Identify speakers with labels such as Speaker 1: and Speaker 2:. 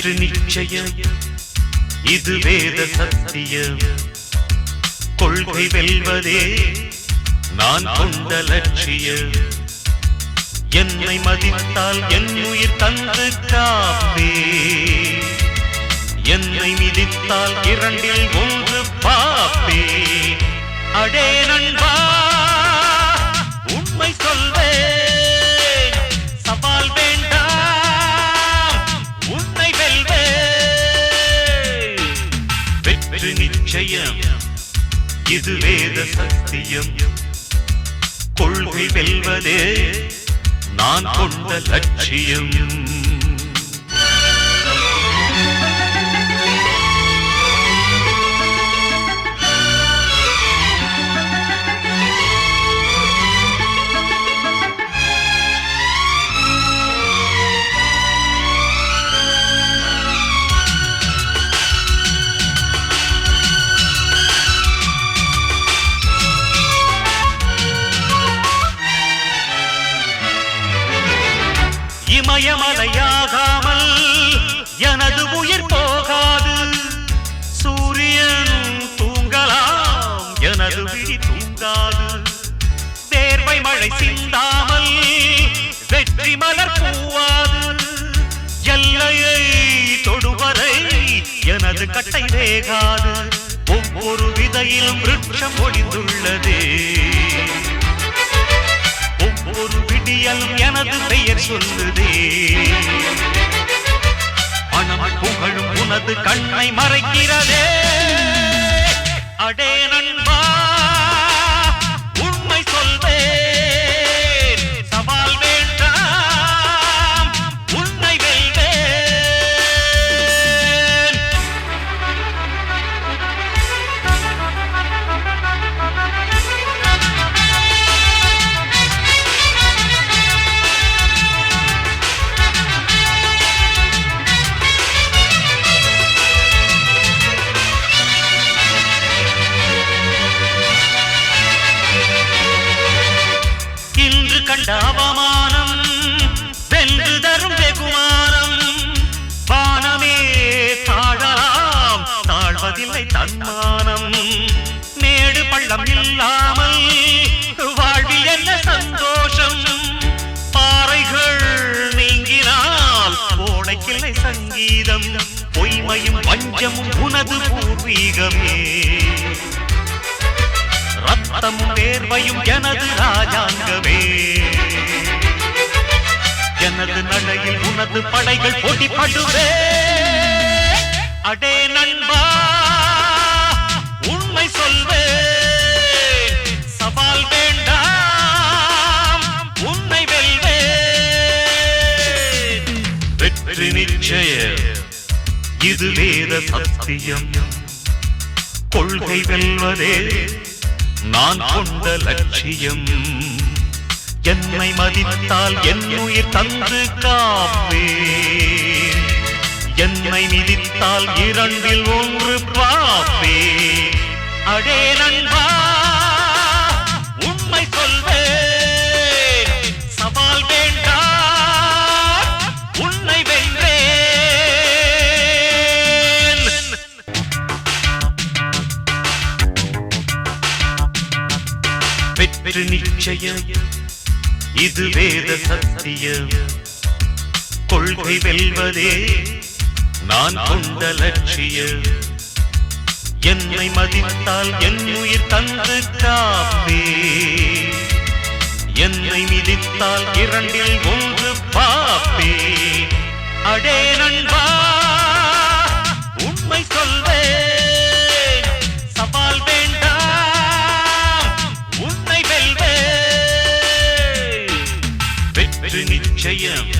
Speaker 1: வெற்றி நிச்சயம் இது வேத சத்தியம் கொள்கை வெல்வதே நான் கொண்ட லட்சியம் என்னை மதித்தால் என் உயிர் தந்து காப்பே என்னை மிதித்தால் இரண்டில் ஒன்று பாப்பே அடே நண்பா உண்மை சொல்வேன் சவால் வேண்டாம் உன்னை வெல்வேன் வெற்றி நிச்சயம் இது வேத சத்தியம் கொள்கை வெல்வதே நான் கொண்ட லட்சியம் இமயமலையாகாமல் எனது உயிர் போகாது சூரியன் தூங்கலாம் எனது விழி தூங்காது தேர்வை மழை சிந்தாமல் வெற்றி மலர் பூவாது எல்லையை தொடுவரை எனது கட்டை வேகாது ஒவ்வொரு விதையிலும் விருட்சம் ஒளிந்துள்ளதே ஒவ்வொரு விடியலும் எனது பெயர் சொல்லுதே பணம் புகழும் உனது கண்ணை மறைக்கிறதே அடே நண்பா உண்மை சொல்வேன் சவால் வேண்டாம் உன்னை வெல்வேன் கண்ட அவமானம் வென்று தரும் வெகுமானம் வானமே தாழலாம் தாழ்வதில்லை தன்மானம் மேடு பள்ளம் இல்லாமல் வாழ்வில் என்ன சந்தோஷம் பாறைகள் நீங்கினால் கோடைக்கில்லை சங்கீதம் பொய்மையும் வஞ்சமும் உனது பூர்வீகமே ரத்தமும் வேர்வையும் எனது ராஜாங்கமே எனது நடையில் உனது படைகள் போட்டிப்படுவே அடே நண்பா உண்மை சொல்வேன் சவால் வேண்டாம் உன்னை வெல்வேன் வெற்றி நிச்சயம் இது வேத சத்தியம் கொள்கை வெல்வதே நான் கொண்ட லட்சியம் என்னை மதித்தால் என் உயிர் தந்து காப்பே என்னை மிதித்தால் இரண்டில் ஒன்று பாப்பே அடே நண்பா உண்மை சொல்வேன் சவால் வேண்டாம் உன்னை வெல்வேன் வெற்றி நிச்சயம் இது வேத சத்தியம் கொள்கை வெல்வதே நான் கொண்ட லட்சியம் என்னை மதித்தால் என் உயிர் தந்து காப்பே என்னை மிதித்தால் இரண்டில் ஒன்று பாப்பே அடே நண்பா உண்மை சொல்வேன் சவால் வேண்டாம் உன்னை வெல்வேன் வெற்றி நிச்சயம்